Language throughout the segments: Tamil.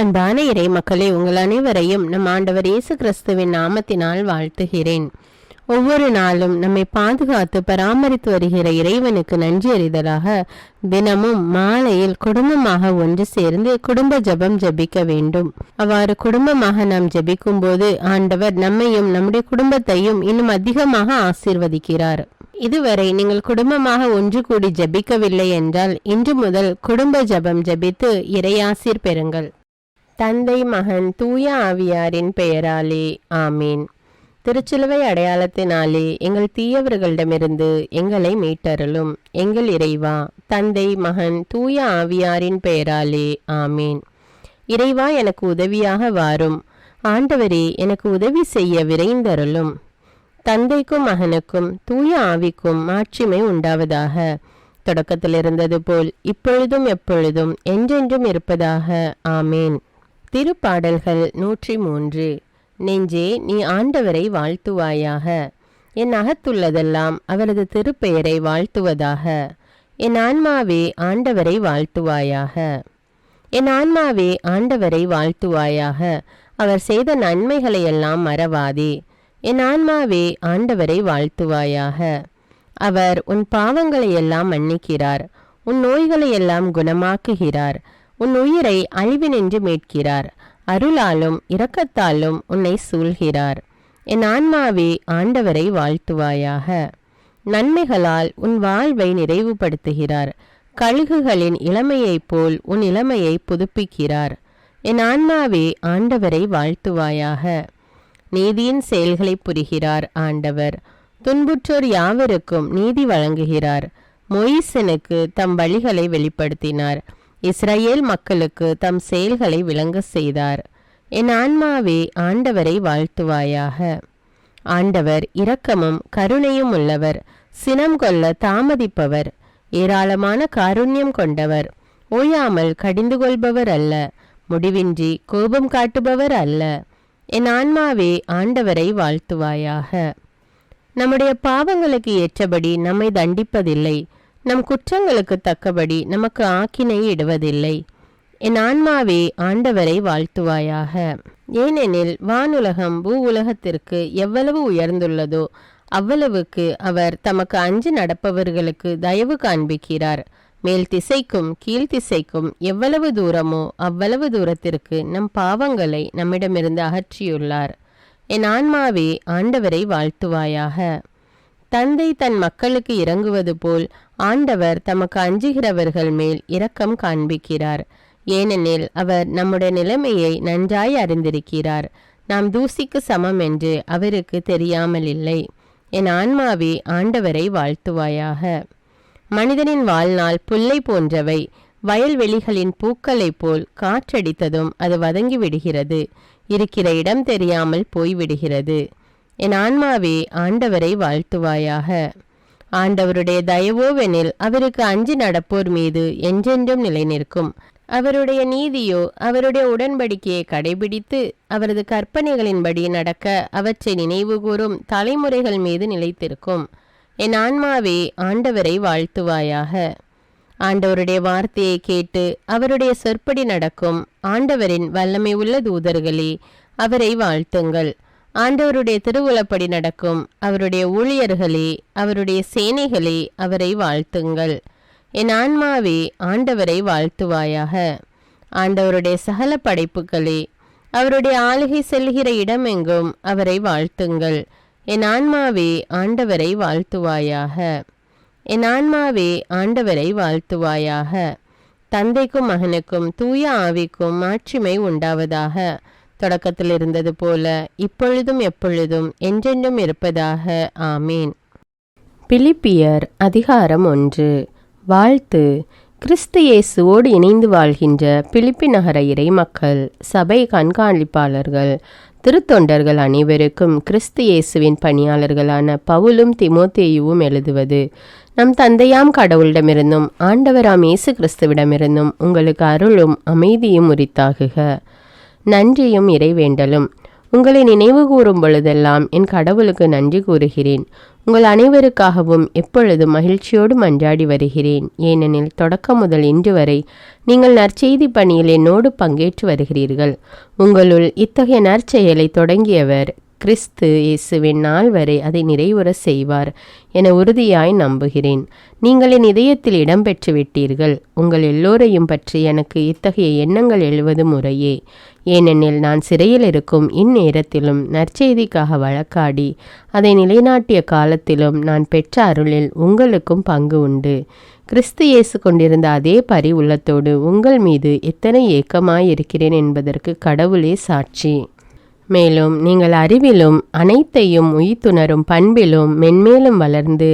அன்பான இறை மக்களே, உங்கள் அனைவரையும் நம் ஆண்டவர் இயேசு கிறிஸ்துவின் நாமத்தினால் வாழ்த்துகிறேன். ஒவ்வொரு நாளும் நம்மை பாதுகாத்து பராமரித்து வருகிற இறைவனுக்கு நன்றி அறிதலாக தினமும் மாலையில் குடும்பமாக ஒன்று சேர்ந்து குடும்ப ஜெபம் ஜெபிக்க வேண்டும். அவ்வாறு குடும்பமாக நாம் ஜெபிக்கும் போது ஆண்டவர் நம்மையும் நம்முடைய குடும்பத்தையும் இன்னும் அதிகமாக ஆசீர்வதிக்கிறார். இதுவரை நீங்கள் குடும்பமாக ஒன்று கூடி ஜெபிக்கவில்லை என்றால் இன்று முதல் குடும்ப ஜெபம் ஜெபித்து இறையாசீர் பெறுங்கள். தந்தை, மகன், தூய ஆவியாரின் பெயராலே ஆமீன். திருச்சிலுவை அடையாளத்தினாலே எங்கள் தீயவர்களிடமிருந்து எங்களை மீட்டருளும். எங்கள் இறைவா, தந்தை, மகன், தூய ஆவியாரின் பெயராலே ஆமீன். இறைவா, எனக்கு உதவியாக வாரும். ஆண்டவரே, எனக்கு உதவி செய்ய விரைந்தருளும். தந்தைக்கும் மகனுக்கும் தூய ஆவிக்கும் மாட்சிமை உண்டாவதாக. தொடக்கத்தில் இருந்தது போல் இப்பொழுதும் எப்பொழுதும் என்றென்றும் இருப்பதாக ஆமேன். திருப்பாடல்கள் 103. நெஞ்சே, நீ ஆண்டவரை வாழ்த்துவாயாக. என் அகத்துள்ளதெல்லாம் அவரது திருப்பெயரை வாழ்த்துவதாக. என் ஆன்மாவே ஆண்டவரை வாழ்த்துவாயாக. என் ஆன்மாவே ஆண்டவரை வாழ்த்துவாயாக. அவர் செய்த நன்மைகளையெல்லாம் மறவாதே. என் ஆன்மாவே ஆண்டவரை வாழ்த்துவாயாக. அவர் உன் பாவங்களையெல்லாம் மன்னிக்கிறார், உன் நோய்களையெல்லாம் குணமாக்குகிறார், உன் உயிரை அழிவினின்று மீட்கிறார், அருளாலும் இரக்கத்தாலும் உன்னை சூழ்கிறார். என் ஆன்மாவே ஆண்டவரை வாழ்த்துவாயாக. நன்மைகளால் உன் வாழ்வை நிறைவுபடுத்துகிறார், கழுகுகளின் இளமையைப் போல் உன் இளமையை புதுப்பிக்கிறார். என் ஆன்மாவே ஆண்டவரை வாழ்த்துவாயாக. நீதியின் செயல்களை புரிகிறார் ஆண்டவர், துன்புற்றோர் யாவருக்கும் நீதி வழங்குகிறார். மொயிசனுக்கு தம் வழிகளை வெளிப்படுத்தினார், இஸ்ரவேல் மக்களுக்கு தம் செயல்களை விளங்க செய்தார். என் ஆன்மாவே ஆண்டவரை வாழ்த்துவாயாக. ஆண்டவர் இரக்கமும் கருணையும் உள்ளவர், சினம் கொள்ள தாமதிப்பவர், ஏராளமான காருண்யம் கொண்டவர், ஓயாமல் கடிந்து கொள்பவர் அல்ல, முடிவின்றி கோபம் காட்டுபவர் அல்ல. என் ஆன்மாவே ஆண்டவரை வாழ்த்துவாயாக. நம்முடைய பாவங்களுக்கு ஏற்றபடி நம்மை தண்டிப்பதில்லை, நம் குற்றங்களுக்கு தக்கபடி நமக்கு ஆக்கினை இடுவதில்லை. என் ஆன்மாவே ஆண்டவரை வாழ்த்துவாயாக. ஏனெனில் வானுலகம் பூ உலகத்திற்கு எவ்வளவு உயர்ந்துள்ளதோ அவ்வளவுக்கு அவர் தமக்கு அஞ்சு நடப்பவர்களுக்கு தயவு காண்பிக்கிறார். மேல் திசைக்கும் கீழ்த்திசைக்கும் எவ்வளவு தூரமோ அவ்வளவு தூரத்திற்கு நம் பாவங்களை நம்மிடமிருந்து அகற்றியுள்ளார். என் ஆன்மாவே ஆண்டவரை வாழ்த்துவாயாக. தந்தை தன் மக்களுக்கு இறங்குவது போல் ஆண்டவர் தமக்கு அஞ்சுகிறவர்கள் மேல் இரக்கம் காண்பிக்கிறார். ஏனெனில் அவர் நம்முடைய நிலைமையை நன்றாய் அறிந்திருக்கிறார். நாம் தூசிக்கு சமம் என்று அவருக்கு தெரியாமல் இல்லை. என் ஆன்மாவே ஆண்டவரை வாழ்த்துவாயாக. மனிதனின் வாழ்நாள் புல்லை போன்றவை, வயல்வெளிகளின் பூக்களைப் போல் காற்றடித்ததும் அது வதங்கி விடுகிறது, இருக்கிற இடம் தெரியாமல் போய்விடுகிறது. என் ஆன்மாவே ஆண்டவரை வாழ்த்துவாயாக. ஆண்டவருடைய தயவோவெனில் அவருக்கு அஞ்சி நடப்போர் மீது என்றென்றும் நிலை நிற்கும். அவருடைய நீதியோ அவருடைய உடன்படிக்கையை கடைபிடித்து அவரது கற்பனைகளின்படி நடக்க அவற்றை நினைவு கூறும் தலைமுறைகள் மீது நிலைத்திருக்கும். என் ஆன்மாவே ஆண்டவரை வாழ்த்துவாயாக. ஆண்டவருடைய வார்த்தையை கேட்டு அவருடைய சொற்படி நடக்கும் ஆண்டவரின் வல்லமை உள்ள தூதர்களே, அவரை வாழ்த்துங்கள். ஆண்டவருடைய திருவுளப்படி நடக்கும் அவருடைய ஊழியர்களே, அவருடைய சேனைகளே, அவரை வாழ்த்துங்கள். என் ஆன்மாவே ஆண்டவரை வாழ்த்துவாயாக. ஆண்டவருடைய சகல படைப்புகளே, அவருடைய ஆளுகை செல்கிற இடமெங்கும் அவரை வாழ்த்துங்கள். என் ஆன்மாவே ஆண்டவரை வாழ்த்துவாயாக. என் ஆன்மாவே ஆண்டவரை வாழ்த்துவாயாக. தந்தைக்கும் மகனுக்கும் தூய ஆவிக்கும் மாட்சிமை உண்டாவதாக. தொடக்கத்தில் இருந்தது போல இப்பொழுதும் எப்பொழுதும் என்றென்றும் இருப்பதாக ஆமீன். பிலிப்பியர் அதிகாரம் 1. வாழ்த்து. கிறிஸ்து இயேசுவோடு இணைந்து வாழ்கின்ற பிலிப்பி நகர இறை மக்கள், சபை கண்காணிப்பாளர்கள், திருத்தொண்டர்கள் அனைவருக்கும் கிறிஸ்து இயேசுவின் பணியாளர்களான பவுலும் திமோத்தேயுவும் எழுதுவது. நம் தந்தையாம் கடவுளிடமிருந்தும் ஆண்டவராம் இயேசு கிறிஸ்துவிடமிருந்தும் உங்களுக்கு அருளும் அமைதியும் உரித்தாகுக. நன்றியும் இறைவேண்டலும். உங்களை நினைவு கூறும் பொழுதெல்லாம் என் கடவுளுக்கு நன்றி கூறுகிறேன். உங்கள் அனைவருக்காகவும் எப்பொழுதும் மகிழ்ச்சியோடு மன்றாடி வருகிறேன். ஏனெனில் தொடக்கம் முதல் இன்று வரை நீங்கள் நற்செய்தி பணியில் என்னோடு பங்கேற்று வருகிறீர்கள். உங்களுள் இத்தகைய நற்செயலை தொடங்கியவர் கிறிஸ்து இயேசுவின் நாள் வரை அதை நிறைவுற செய்வார் என உறுதியாய் நம்புகிறேன். நீங்கள் என் இதயத்தில் இடம்பெற்று விட்டீர்கள். உங்கள் எல்லோரையும் பற்றி எனக்கு இத்தகைய எண்ணங்கள் எழுவது முறையே. ஏனெனில் நான் சிறையில் இருக்கும் இந்நேரத்திலும் நற்செய்திக்காக வழக்காடி அதை நிலைநாட்டிய காலத்திலும் நான் பெற்ற அருளில் உங்களுக்கும் பங்கு உண்டு. கிறிஸ்து இயேசு கொண்டிருந்த அதே பரி உள்ளத்தோடு உங்கள் மீது எத்தனை ஏக்கமாயிருக்கிறேன் என்பதற்கு கடவுளே சாட்சி. மேலும் நீங்கள் அறிவிலும் அனைத்தையும் உய்த்துணரும் பண்பிலும் மென்மேலும் வளர்ந்து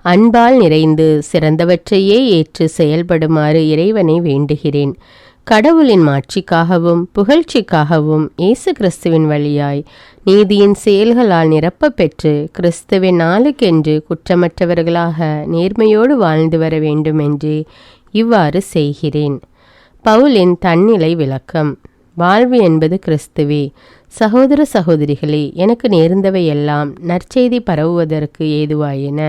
அன்பால் நிறைந்து சிறந்தவற்றையே ஏற்று செயல்படுமாறு இறைவனை வேண்டுகிறேன். கடவுளின் மாட்சிக்காகவும் புகழ்ச்சிக்காகவும் இயேசு கிறிஸ்துவின் வழியாய் நீதியின் செயல்களால் நிரப்ப பெற்று கிறிஸ்துவின் நாளுக்கென்று குற்றமற்றவர்களாக நேர்மையோடு வாழ்ந்து வர வேண்டுமென்று இவ்வாறு செய்கிறேன். பவுலின் தன்னிலை விளக்கம். வாழ்வு என்பது கிறிஸ்துவே. சகோதர சகோதரிகளே, எனக்கு நேர்ந்தவையெல்லாம் நற்செய்தி பரவுவதற்கு ஏதுவாயின.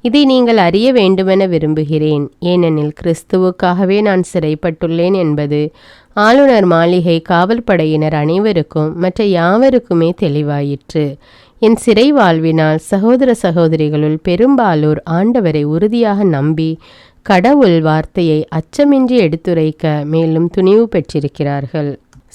இதை நீங்கள் அறிய வேண்டுமென விரும்புகிறேன். ஏனெனில் கிறிஸ்துவுக்காகவே நான் சிறைப்பட்டுள்ளேன் என்பது ஆளுநர் மாளிகை காவல் படையினர் அனைவருக்கும் மற்ற யாவருக்குமே தெளிவாயிற்று. என் சிறை வாழ்வினால் சகோதர சகோதரிகளுள் பெரும்பாலோர் ஆண்டவரை உறுதியாக நம்பி கடவுள் வார்த்தையை அச்சமின்றி எடுத்துரைக்க மேலும் துணிவு பெற்றிருக்கிறார்கள்.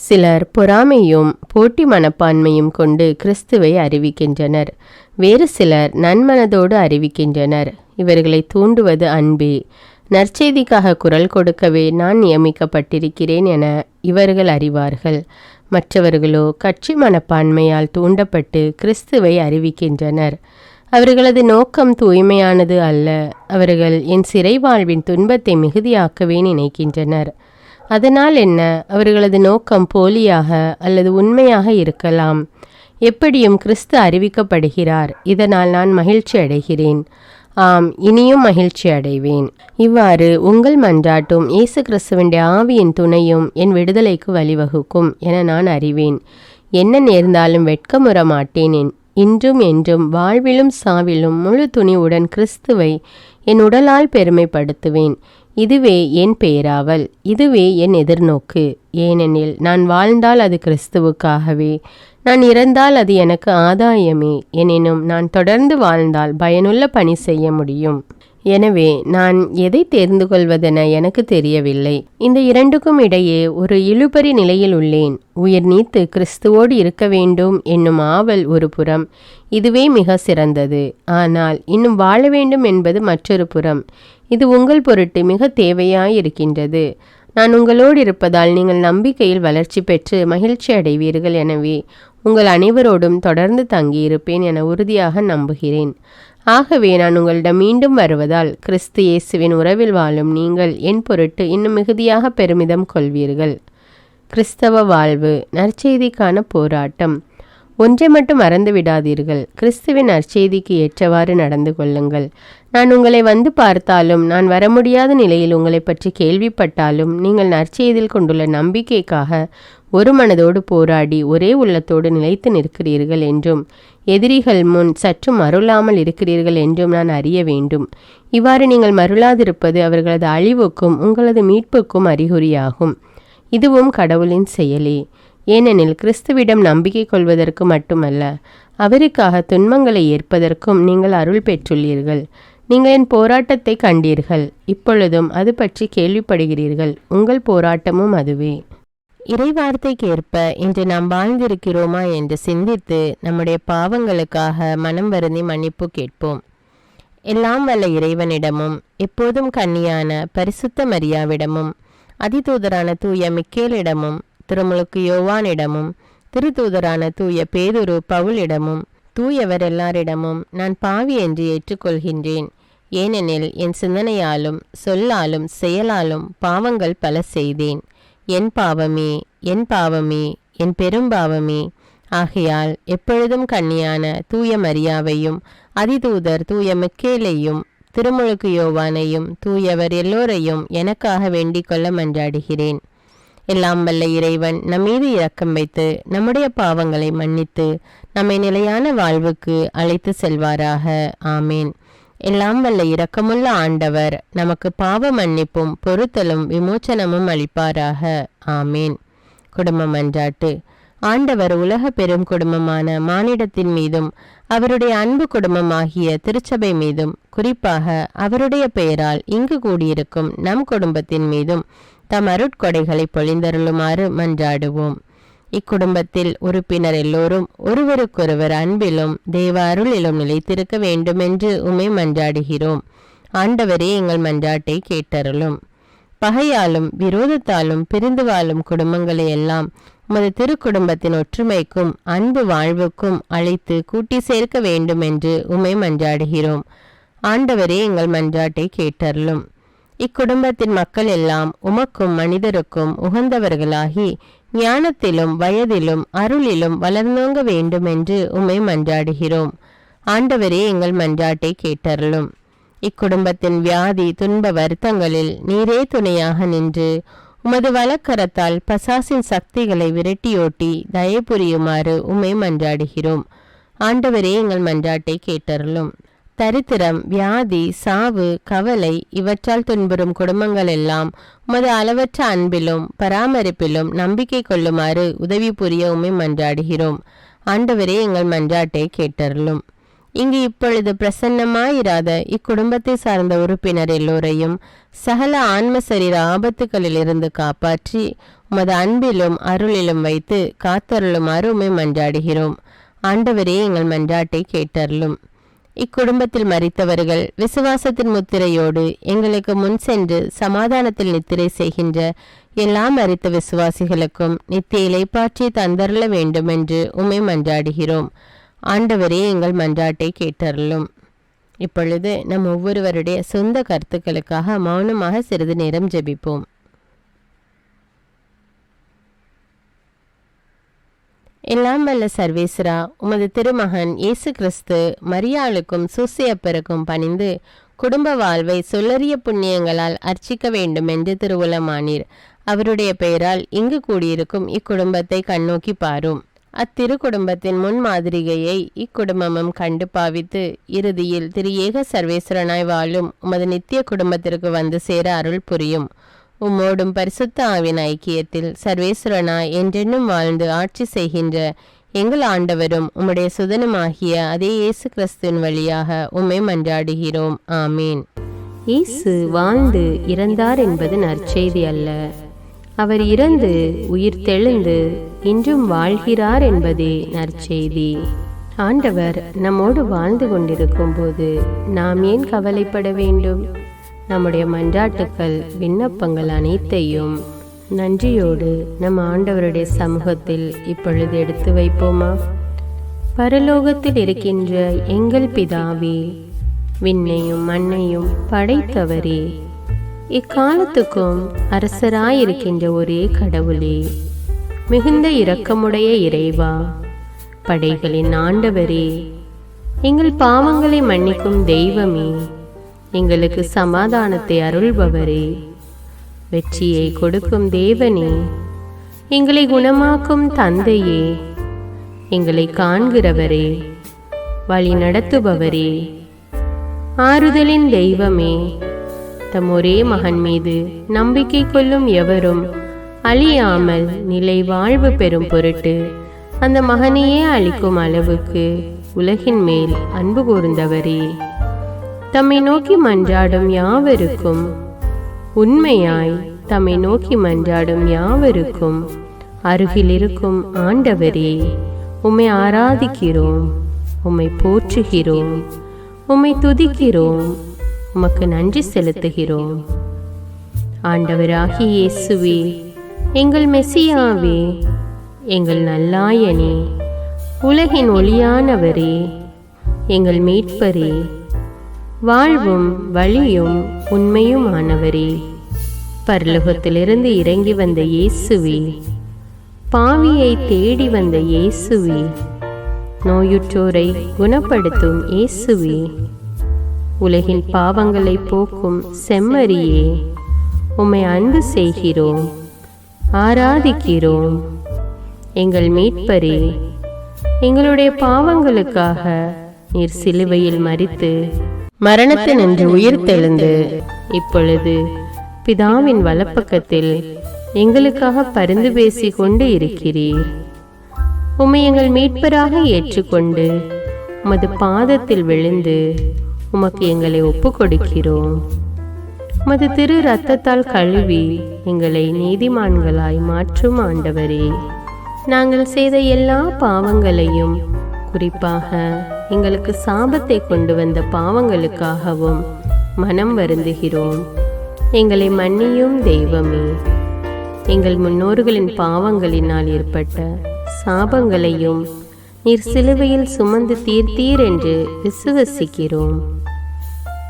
சிலர் பொறாமையும் போட்டி மனப்பான்மையும் கொண்டு கிறிஸ்துவை அறிவிக்கின்றனர். வேறு சிலர் நன்மனதோடு அறிவிக்கின்றனர். இவர்களை தூண்டுவது அன்பே. நற்செய்திக்காக குரல் கொடுக்கவே நான் நியமிக்கப்பட்டிருக்கிறேன் என இவர்கள் அறிவார்கள். மற்றவர்களோ கட்சி மனப்பான்மையால் தூண்டப்பட்டு கிறிஸ்துவை அறிவிக்கின்றனர். அவர்களது நோக்கம் தூய்மையானது அல்ல. அவர்கள் என் சிறை வாழ்வின் துன்பத்தை மிகுதியாக்கவே நினைக்கின்றனர். அதனால் என்ன? அவர்களது நோக்கம் போலியாக அல்லது உண்மையாக இருக்கலாம். எப்படியும் கிறிஸ்து அறிவிக்கப்படுகிறார். இதனால் நான் மகிழ்ச்சி அடைகிறேன். ஆம், இனியும் மகிழ்ச்சி அடைவேன். இவ்வாறு உங்கள் மன்றாட்டும் இயேசு கிறிஸ்துவின் ஆவியின் துணையும் என் விடுதலைக்கு வழிவகுக்கும் என நான் அறிவேன். என்ன நேர்ந்தாலும் வெட்கமுற மாட்டேன். இன்றும் என்றும் வாழ்விலும் சாவிலும் முழு துணிவுடன் கிறிஸ்துவை என் உடலால் பெருமைப்படுத்துவேன். இதுவே என் பேராவல். இதுவே என் எதிர்நோக்கு. ஏனெனில் நான் வாழ்ந்தால் அது கிறிஸ்துவுக்காகவே, நான் இறந்தால் அது எனக்கு ஆதாயமே. எனினும் நான் தொடர்ந்து வாழ்ந்தால் பயனுள்ள பணி செய்ய முடியும். எனவே நான் எதை தேர்ந்து கொள்வதென எனக்கு தெரியவில்லை. இந்த இரண்டுக்கும் இடையே ஒரு இழுபறி நிலையில் உள்ளேன். உயிர் நீத்து கிறிஸ்துவோடு இருக்க வேண்டும் என்னும் ஆவல் ஒரு புறம், இதுவே மிக சிறந்தது. ஆனால் இன்னும் வாழ வேண்டும் என்பது மற்றொரு புறம். இது உங்கள் பொருட்டு மிக தேவையாயிருக்கின்றது. நான் உங்களோடு இருப்பதால் நீங்கள் நம்பிக்கையில் வளர்ச்சி பெற்று மகிழ்ச்சி அடைவீர்கள். எனவே உங்கள் அனைவரோடும் தொடர்ந்து தங்கியிருப்பேன் என உறுதியாக நம்புகிறேன். ஆகவே நான் உங்களிடம் மீண்டும் வருவதால் கிறிஸ்து இயேசுவின் உறவில் வாழும் நீங்கள் என் பொருட்டு இன்னும் மிகுதியாக பெருமிதம் கொள்வீர்கள். கிறிஸ்தவ வாழ்வு. நற்செய்திக்கான போராட்டம். ஒன்றை மட்டும் மறந்து விடாதீர்கள். கிறிஸ்துவின் நற்செய்திக்கு ஏற்றவாறு நடந்து கொள்ளுங்கள். நான் உங்களை வந்து பார்த்தாலும், நான் வர முடியாத நிலையில் உங்களை பற்றி கேள்விப்பட்டாலும், நீங்கள் நற்செய்தியில் கொண்டுள்ள நம்பிக்கைக்காக ஒரு மனதோடு போராடி ஒரே உள்ளத்தோடு நிலைத்து நிற்கிறீர்கள் என்றும், எதிரிகள் முன் சற்றும் மருளாமல் இருக்கிறீர்கள் என்றும் நான் அறிய வேண்டும். இவ்வாறு நீங்கள் மருளாதிருப்பது அவர்களது அழிவுக்கும் உங்களது மீட்புக்கும் அறிகுறியாகும். இதுவும் கடவுளின் செயலே. ஏனெனில் கிறிஸ்துவிடம் நம்பிக்கை கொள்வதற்கு மட்டுமல்ல, அவருக்காக துன்பங்களை ஏற்பதற்கும் நீங்கள் அருள் பெற்றுள்ளீர்கள். நீங்கள் என் போராட்டத்தை கண்டீர்கள். இப்பொழுதும் அது பற்றி கேள்விப்படுகிறீர்கள். உங்கள் போராட்டமும் அதுவே. இறைவார்த்தைக்கு ஏற்ப இன்று நாம் வாழ்ந்திருக்கிறோமா என்று சிந்தித்து நம்முடைய பாவங்களுக்காக மனம் வருந்தி மன்னிப்பு கேட்போம். எல்லாம் வல்ல இறைவனிடமும் எப்போதும் கன்னியான பரிசுத்த மரியாவிடமும் அதிதூதரான தூய மிக்கேலிடமும் திருமுழுக்கு யோவானிடமும் திருத்தூதரான தூய பேதுரு பவுலிடமும் தூயவர் எல்லாரிடமும் நான் பாவி என்று ஏற்றுக்கொள்கின்றேன். ஏனெனில் என் சிந்தனையாலும் சொல்லாலும் செயலாலும் பாவங்கள் பல செய்தேன். என் பாவமே, என் பாவமே, என் பெரும்பாவமே. ஆகையால் எப்பொழுதும் கன்னியான தூய மரியாவையும் அதிதூதர் தூய மிக்கேலையும் திருமுழுக்கு யோவானையும் தூயவர் எல்லோரையும் எனக்காக வேண்டிக் கொள்ள மன்றாடுகிறேன். எல்லாம் வல்ல இறைவன் நம்மீது இரக்கம் வைத்து நம்முடைய பாவங்களை மன்னித்து நம்மை நிலையான வாழ்வுக்கு அழைத்து செல்வாராக. ஆமேன். எல்லாம் வல்ல இரக்கமுள்ள ஆண்டவர் நமக்கு பாவ மன்னிப்பும் பொறுத்தலும் விமோச்சனமும் அளிப்பாராக. ஆமேன். குடும்ப மன்றாட்டு. ஆண்டவர் உலக பெரும் குடும்பமான மானிடத்தின் மீதும் அவருடைய அன்பு குடும்பமாகிய திருச்சபை மீதும் குறிப்பாக அவருடைய பெயரால் இங்கு கூடியிருக்கும் நம் குடும்பத்தின் மீதும் தம் அருட்கொடைகளை பொழிந்தருளுமாறு மன்றாடுவோம். இக்குடும்பத்தில் உறுப்பினர் எல்லோரும் ஒருவருக்கொருவர் அன்பிலும் தேவ அருளிலும் நிலைத்திருக்க வேண்டுமென்று உம்மை மன்றாடுகிறோம். ஆண்டவரே, எங்கள் மன்றாட்டை கேட்டருளும். பகையாலும் விரோதத்தாலும் பிரிந்து வாழும் குடும்பங்களை எல்லாம் உமது திருக்குடும்பத்தின் ஒற்றுமைக்கும் அன்பு வாழ்வுக்கும் அழைத்து கூட்டி சேர்க்க வேண்டும் என்று உம்மை மன்றாடுகிறோம். ஆண்டவரே, எங்கள் மன்றாட்டை கேட்டருளும். இக்குடும்பத்தின் மக்கள் எல்லாம் உமக்கும் மனிதருக்கும் உகந்தவர்களாகி ஞானத்திலும் வயதிலும் அருளிலும் வளர்ந்தோங்க வேண்டும் என்று உம்மை மன்றாடுகிறோம். ஆண்டவரே, எங்கள் மன்றாட்டை கேட்டருளும். இக்குடும்பத்தின் வியாதி துன்ப வருத்தங்களில் நீரே துணையாக நின்று உமது வலக்கரத்தால் பசாசின் சக்திகளை விரட்டியோட்டி தயை புரியுமாறு உம்மை மன்றாடுகிறோம். ஆண்டவரே, எங்கள் மன்றாட்டை கேட்டருளும். தரித்திரம், வியாதி, சாவு, கவலை இவற்றால் துன்புறும் குடும்பங்கள் எல்லாம் உமது அளவற்ற அன்பிலும் பராமரிப்பிலும் நம்பிக்கை கொள்ளுமாறு உதவி புரிய உம்மை மன்றாடுகிறோம். ஆண்டவரே, எங்கள் மன்றாட்டை கேட்டருளும். இங்கு இப்பொழுது பிரசன்னமாயிராத இக்குடும்பத்தை சார்ந்த உறுப்பினர் எல்லோரையும் சகல ஆன்ம சரீர ஆபத்துக்களிலிருந்து காப்பாற்றி உமது அன்பிலும் அருளிலும் வைத்து காத்தருளுமாறு உம்மை மன்றாடுகிறோம். ஆண்டவரே, எங்கள் மன்றாட்டை கேட்டருளும். இக்குடும்பத்தில் மரித்தவர்கள் விசுவாசத்தின் முத்திரையோடு எங்களுக்கு முன் சென்று சமாதானத்தில் நித்திரை செய்கின்ற எல்லா மரித்த விசுவாசிகளுக்கும் நித்திய இலைப்பாற்றி தந்தருள வேண்டும் என்று உம்மை மன்றாடுகிறோம். ஆண்டவரே, எங்கள் மன்றாட்டை கேட்டருளும். இப்பொழுது நம் ஒவ்வொருவருடைய சொந்த கருத்துக்களுக்காக மௌனமாக சிறிது நேரம் ஜெபிப்போம். எல்லாம் வல்ல சர்வேஸ்வரா, உமது திருமகன் இயேசு கிறிஸ்து மரியாளுக்கும் சூசையப்பருக்கும் பணிந்து குடும்ப வாழ்வை சொல்லறிய புண்ணியங்களால் அர்ச்சிக்க வேண்டும் என்று திருவுளமானீர். அவருடைய பெயரால் இங்கு கூடியிருக்கும் இக்குடும்பத்தை கண்ணோக்கி பாரும். அத்திரு குடும்பத்தின் முன்மாதிரிகையை இக்குடும்பமும் கண்டு பாவித்து இறுதியில் திரு ஏக சர்வேஸ்வரனாய் வாழும் உமது நித்திய குடும்பத்திற்கு வந்து சேர அருள் புரியும். உம்மோடும் பரிசுத்த ஆவின் ஐக்கியத்தில் சர்வேஸ்வரனாய் என்றென்னும் வாழ்ந்து ஆட்சி செய்கின்ற எங்கள் ஆண்டவரும் உம்முடைய சுதனுமாகிய அதே இயேசு கிறிஸ்துவின் வழியாக உம்மை மன்றாடுகிறோம். ஆமீன். இயேசு வாழ்ந்து இறந்தார் என்பது நற்செய்தி அல்ல. அவர் இறந்து உயிர் தெழுந்து இன்றும் வாழ்கிறார் என்பதே நற்செய்தி. ஆண்டவர் நம்மோடு வாழ்ந்து கொண்டிருக்கும் போது நாம் ஏன் கவலைப்பட வேண்டும்? நம்முடைய மன்றாட்டுக்கள் விண்ணப்பங்கள் அனைத்தையும் நன்றியோடு நம் ஆண்டவருடைய சமூகத்தில் இப்பொழுது எடுத்து வைப்போமா? பரலோகத்தில் இருக்கின்ற எங்கள் பிதாவே, விண்ணையும் மண்ணையும் படைத்தவரே, இக்காலத்துக்கும் அரசராயிருக்கின்ற ஒரே கடவுளே, மிகுந்த இரக்கமுடைய இறைவா, படைகளின் ஆண்டவரே, எங்கள் பாவங்களை மன்னிக்கும் தெய்வமே, எங்களுக்கு சமாதானத்தை அருள்பவரே, வெற்றியை கொடுக்கும் தேவனே, எங்களை குணமாக்கும் தந்தையே, எங்களை காண்கிறவரே, வழி நடத்துபவரே, ஆறுதலின் தெய்வமே, தம் ஒரே மகன் மீது நம்பிக்கை கொள்ளும் எவரும் அழியாமல் நிலை வாழ்வு பெறும் பொருட்டு அந்த மகனையே அளிக்கும் அளவுக்கு உலகின் மேல் அன்பு கூர்ந்தவரே, தம்மை நோக்கி மன்றாடும் யாவருக்கும் உண்மையாய் தம்மை நோக்கி மன்றாடும் யாவருக்கும் அருகில் இருக்கும் ஆண்டவரே, உம்மை ஆராதிக்கிறோம், உம்மை போற்றுகிறோம், உம்மை துதிக்கிறோம், உமக்கு நன்றி செலுத்துகிறோம். ஆண்டவராகிய இயேசுவே, எங்கள் மெசியாவே, எங்கள் நல்லாயனே, உலகின் ஒளியானவரே, எங்கள் மீட்பரே, வாழ்வும் வழியும் உண்மையுமானவரே, பரலோகத்திலிருந்து இறங்கி வந்த இயேசுவே, பாவியை தேடி வந்த இயேசுவே, நோயுற்றோரை குணப்படுத்தும் இயேசுவே, உலகின் பாவங்களை போக்கும் செம்மறியே, உம்மை அன்பு செய்கிறோம், ஆராதிக்கிறோம். எங்கள் மீட்பரே, எங்களுடைய பாவங்களுக்காக நீர் சிலுவையில் மரித்து மரணத்தினின்று உயிர்த்தெழுந்து இப்பொழுது பிதாவின் வலப்பக்கத்தில் எங்களுக்காக பரிந்து பேசிக் கொண்டு இருக்கிறீர். உம்மை எங்கள் மீட்பராக ஏற்றுக்கொண்டு உமது பாதத்தில் விழுந்து உமக்கு எங்களை ஒப்பு கொடுக்கிறோம். உமது திரு இரத்தத்தால் கழுவி எங்களை நீதிமான்களாய் மாற்றும் ஆண்டவரே, நாங்கள் செய்த எல்லா பாவங்களையும், குறிப்பாக எங்களுக்கு சாபத்தை கொண்டு வந்த பாவங்களுக்காகவும் மனம் வருந்துகிறோம். எங்களை மன்னியும் தெய்வமே. எங்கள் முன்னோர்களின் பாவங்களினால் ஏற்பட்ட சாபங்களையும் நீர் சிலுவையில் சுமந்து தீர்த்தீர் என்று விசுவசிக்கிறோம்.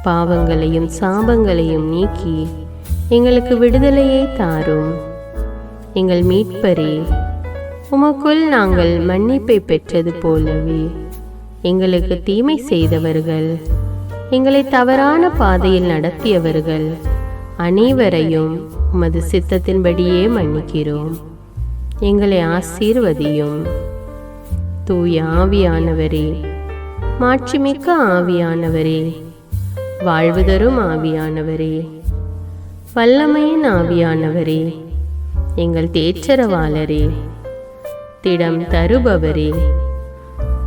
பாவங்களையும் சாபங்களையும் நீக்கி எங்களுக்கு விடுதலையை தாரும். எங்கள் மீட்பரே, உமக்குள் நாங்கள் மன்னிப்பை பெற்றது போலவே எங்களுக்கு தீமை செய்தவர்கள், எங்களை தவறான பாதையில் நடத்தியவர்கள் அனைவரையும் உமது சித்தத்தின்படியே மன்னிக்கிறோம். எங்களை ஆசீர்வதியும். தூய ஆவியானவரே, மாட்சிமிக்க ஆவியானவரே, வாழ்வு தரும் ஆவியானவரே, வல்லமையின் ஆவியானவரே, எங்கள் தேற்றரவாளரே, திடம் தருபவரே,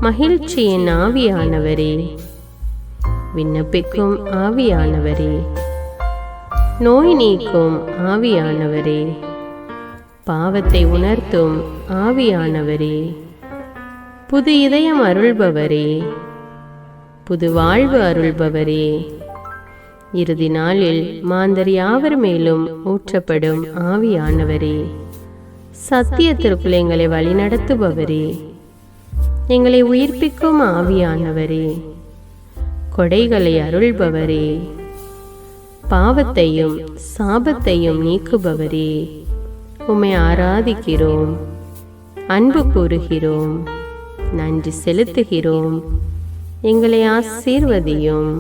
மகிழ்ச்சியின் ஆவியானவரே, விண்ணப்பிக்கும் ஆவியானவரே, நோய் நீக்கும் ஆவியானவரே, பாவத்தை உணர்த்தும் ஆவியானவரே, புது இதயம் அருள்பவரே, புது வாழ்வு அருள்பவரே, இறுதி நாளில் மாந்தர் யாவர் மேலும் ஊற்றப்படும் ஆவியானவரே, சத்தியத்திற்குள் எங்களை வழிநடத்துபவரே, எங்களை உயிர்ப்பிக்கும் ஆவியானவரே, கொடைகளை அருள்பவரே, பாவத்தையும் சாபத்தையும் நீக்குபவரே, உம்மை ஆராதிக்கிறோம், அன்பு கூறுகிறோம், நன்றி செலுத்துகிறோம். எங்களை ஆசீர்வதியும்.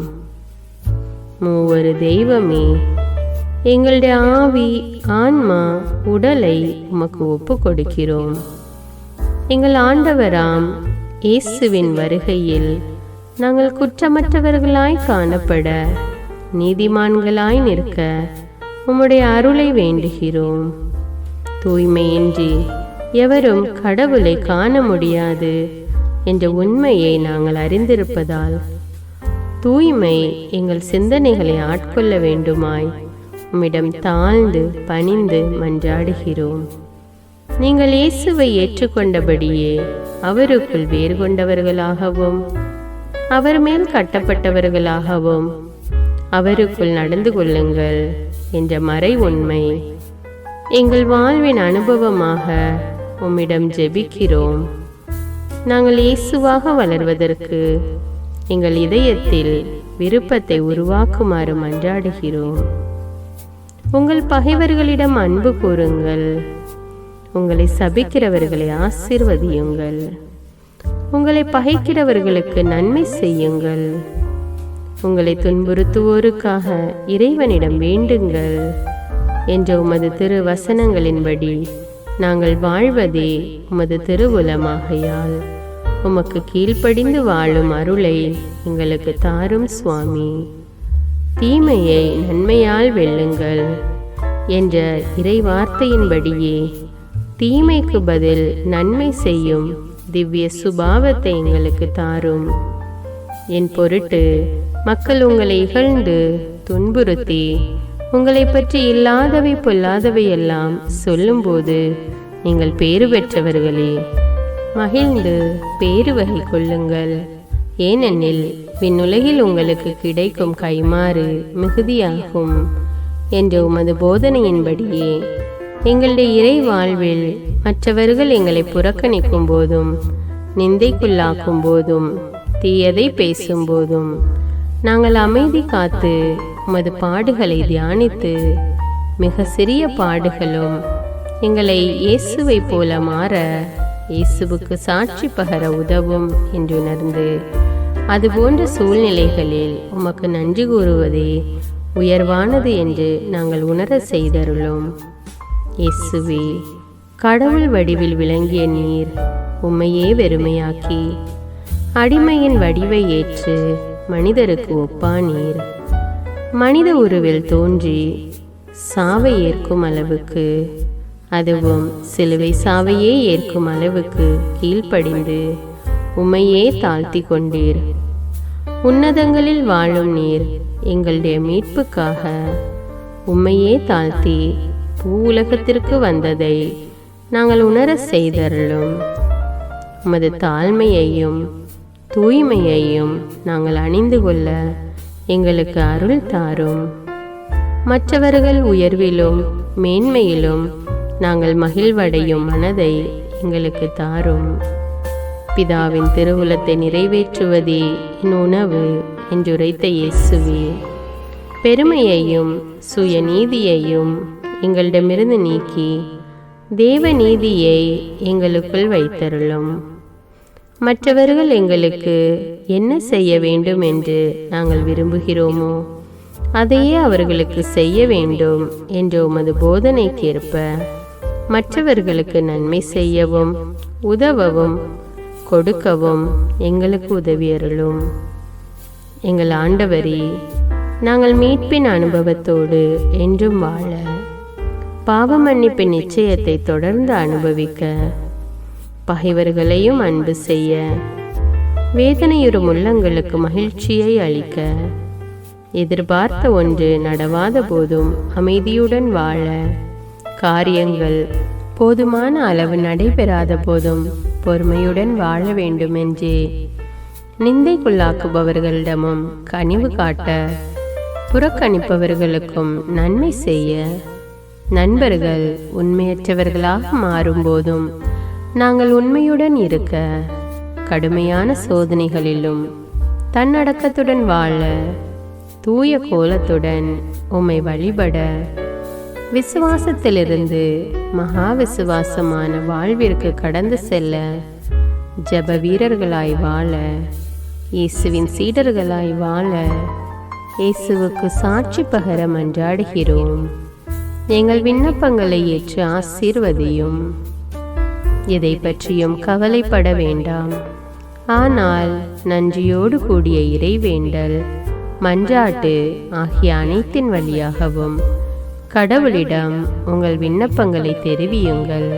மூவரு தெய்வமே, எங்களுடைய ஆவி, ஆன்மா, உடலை உமக்கு ஒப்பு கொடுக்கிறோம். எங்கள் ஆண்டவராம் இயேசுவின் வருகையில் நாங்கள் குற்றமற்றவர்களாய் காணப்பட, நீதிமான்களாய் நிற்க உம்முடைய அருளை வேண்டுகிறோம். தூய்மையின்றி எவரும் கடவுளை காண முடியாது என்ற உண்மையை நாங்கள் அறிந்திருப்பதால் தூய்மை எங்கள் சிந்தனைகளை ஆட்கொள்ள வேண்டுமாய் உம்மிடம் தாழ்ந்து பணிந்து மன்றாடுகிறோம். நீங்கள் இயேசுவை ஏற்றுக்கொண்டபடியே அவருக்குள் வேறு கொண்டவர்களாகவும் அவர் மேல் கட்டப்பட்டவர்களாகவும் அவருக்குள் நடந்து கொள்ளுங்கள் என்ற மறை உண்மை எங்கள் வாழ்வின் அனுபவமாக உம்மிடம் ஜெபிக்கிறோம். நாங்கள் இயேசுவாக வளர்வதற்கு எங்கள் இதயத்தில் விருப்பத்தை உருவாக்குமாறு மன்றாடுகிறோம். உங்கள் பகைவர்களிடம் அன்பு கூறுங்கள். உங்களை சபிக்கிறவர்களை ஆசீர்வதியுங்கள். உங்களை பகைக்கிறவர்களுக்கு நன்மை செய்யுங்கள். உங்களை துன்புறுத்துவோருக்காக இறைவனிடம் வேண்டுங்கள் என்ற உமது திரு வசனங்களின்படி நாங்கள் வாழ்வதே உமது திருவுலமாகையால் உமக்கு கீழ்ப்படிந்து வாழும் அருளை எங்களுக்கு தாரும் சுவாமி. தீமையை நன்மையால் வெல்லுங்கள் என்ற இறை வார்த்தையின்படியே தீமைக்கு பதில் நன்மை செய்யும் திவ்ய சுபாவத்தை எங்களுக்கு தாரும். என் பொருட்டு மக்கள் உங்களை இகழ்ந்து துன்புறுத்தி உங்களை பற்றி இல்லாதவை பொல்லாதவை எல்லாம் சொல்லும்போது நீங்கள் பேறு பெற்றவர்களே, மகிழ்ந்து பேறு வகை கொள்ளுங்கள். ஏனெனில் விண்ணுலகில் உங்களுக்கு கிடைக்கும் கைமாறு மிகுதியாகும் என்ற உமது போதனையின்படியே எங்களுடைய இறை வாழ்வில் மற்றவர்கள் எங்களை புறக்கணிக்கும் போதும் நிந்தைக்குள்ளாக்கும் போதும் தீயதை பேசும்போதும் நாங்கள் அமைதி காத்து உமது பாடுகளை தியானித்து மிக சிறிய பாடுகளும் எங்களை இயேசுவை போல மாற இயேசுவுக்கு சாட்சி பகர உதவும் என்றுணர்ந்து அதுபோன்ற சூழ்நிலைகளில் உமக்கு நன்றி கூறுவதே உயர்வானது என்று நாங்கள் உணர செய்தருளும். இயேசுவே, கடவுள் வடிவில் விளங்கிய நீர் உம்மையே வெறுமையாக்கி அடிமையின் வடிவை ஏற்று மனிதருக்கு ஒப்பானீர். மனித உருவில் தோன்றி சாவை ஏற்கும் அளவுக்கு, அதுவும் சிலுவை சாவையே ஏற்கும் அளவுக்கு கீழ்ப்படிந்து உம்மையே தாழ்த்தி கொண்டீர். உன்னதங்களில் வாழும் நீர் எங்களுடைய மீட்புக்காக உம்மையே தாழ்த்தி பூவுலகத்திற்கு வந்ததை நாங்கள் உணர செய்தருளும். உமது தாழ்மையையும் தூய்மையையும் நாங்கள் அணிந்து கொள்ள எங்களுக்கு அருள் தாரும். மற்றவர்கள் உயர்விலும் மேன்மையிலும் நாங்கள் மகிழ்வடையும் மனதை எங்களுக்கு தாரும். பிதாவின் திருவுளத்தை நிறைவேற்றுவதே என் உணவு என்றுரைத்த இயேசுவே, பெருமையையும் சுயநீதியையும் எங்களிடமிருந்து நீக்கி தேவ நீதியை எங்களுக்குள் வைத்தருளும். மற்றவர்கள் எங்களுக்கு என்ன செய்ய வேண்டும் என்று நாங்கள் விரும்புகிறோமோ அதையே அவர்களுக்கு செய்ய வேண்டும் என்ற உமது போதனைக்கேற்ப மற்றவர்களுக்கு நன்மை செய்யவும் உதவவும் கொடுக்கவும் எங்களுக்கு உதவியருளும். எங்கள் ஆண்டவரே, நாங்கள் மீட்பின் அனுபவத்தோடு என்றும் வாழ, பாவ மன்னிப்பின் நிச்சயத்தை தொடர்ந்து அனுபவிக்க, பகைவர்களையும் அன்பு செய்ய, வேதனையுறும் உள்ளங்களுக்கு மகிழ்ச்சியை அளிக்க, எதிர்பார்த்த ஒன்று நடவாத போதும் அமைதியுடன் வாழ, காரியங்கள் போதுமான அளவு நடைபெறாத போதும் பொறுமையுடன் வாழ வேண்டுமென்றே நிந்தைக்குள்ளாக்குபவர்களிடமும் கனிவு காட்ட, புறக்கணிப்பவர்களுக்கும் நன்மை செய்ய, நண்பர்கள் உண்மையற்றவர்களாக மாறும்போதும் நாங்கள் உண்மையுடன் இருக்க, கடுமையான சோதனைகளிலும் தன்னடக்கத்துடன் வாழ, தூய கோலத்துடன் உம்மை வழிபட, விசுவாசத்திலிருந்து மகா விசுவாசமான வாழ்விற்கு கடந்து செல்ல, ஜப வீரர்களாய் வாழ, இயேசுவின் சீடர்களாய் வாழ, இயேசுவுக்கு சாட்சி பகர மன்றாடுகிறோம். எங்கள் விண்ணப்பங்களை ஏற்று ஆசீர்வதியும். எதை பற்றியும் கவலைப்பட வேண்டாம். ஆனால் நன்றியோடு கூடிய இறைவேண்டல், மன்றாட்டு ஆகிய அனைத்தின் வழியாகவும் கடவுளிடம் உங்கள் விண்ணப்பங்களை தெரிவியுங்கள்.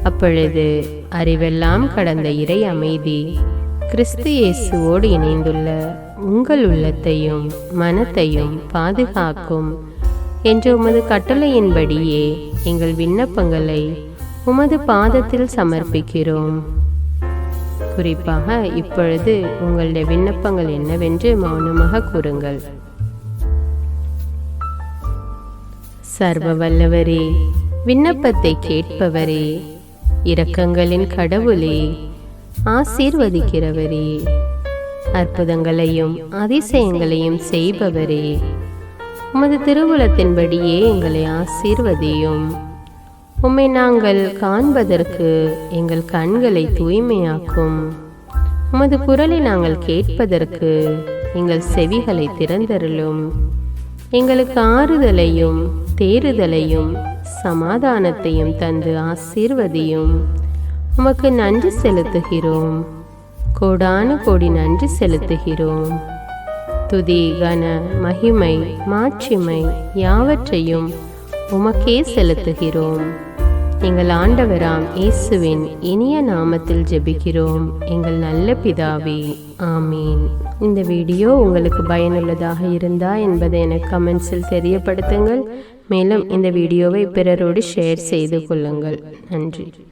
அப்பொழுது அறிவெல்லாம் கடந்த இறை அமைதி கிறிஸ்து இயேசுவோடு இணைந்துள்ள உங்கள் உள்ளத்தையும் மனத்தையும் பாதுகாக்கும் என்ற உமது கட்டளையின்படியே எங்கள் விண்ணப்பங்களை உமது பாதத்தில் சமர்ப்பிக்கிறோம். குறிப்பாக இப்பொழுது உங்களுடைய விண்ணப்பங்கள் என்னவென்று மௌனமாக கூறுங்கள். சர்வ வல்லவரே, விண்ணப்பத்தை கேட்பவரே, இரக்கங்களின் கடவுளே, ஆசீர்வதிக்கிறவரே, அற்புதங்களையும் அதிசயங்களையும் செய்பவரே, உமது திருவுளத்தின்படியே எங்களை ஆசீர்வதியும். உம்மை நாங்கள் காண்பதற்கு எங்கள் கண்களை தூய்மையாக்கும். உமது குரலை நாங்கள் கேட்பதற்கு எங்கள் செவிகளை திறந்தருளும். எங்களுக்கு ஆறுதலையும் தேறுதலையும் சமாதானத்தையும் தந்து ஆசீர்வதியும். உமக்கு நன்றி செலுத்துகிறோம். கோடானு கோடி நன்றி செலுத்துகிறோம். துதி, கன, மகிமை, மாட்சிமை யாவற்றையும் உமக்கே செலுத்துகிறோம். எங்கள் ஆண்டவராம் இயேசுவின் இனிய நாமத்தில் ஜெபிக்கிறோம் எங்கள் நல்ல பிதாவே, ஆமீன். இந்த வீடியோ உங்களுக்கு பயனுள்ளதாக இருந்தா என்பதை எனக்கு கமெண்ட்ஸில் தெரியப்படுத்துங்கள். மேலும் இந்த வீடியோவை பிறரோடு ஷேர் செய்து கொள்ளுங்கள். நன்றி.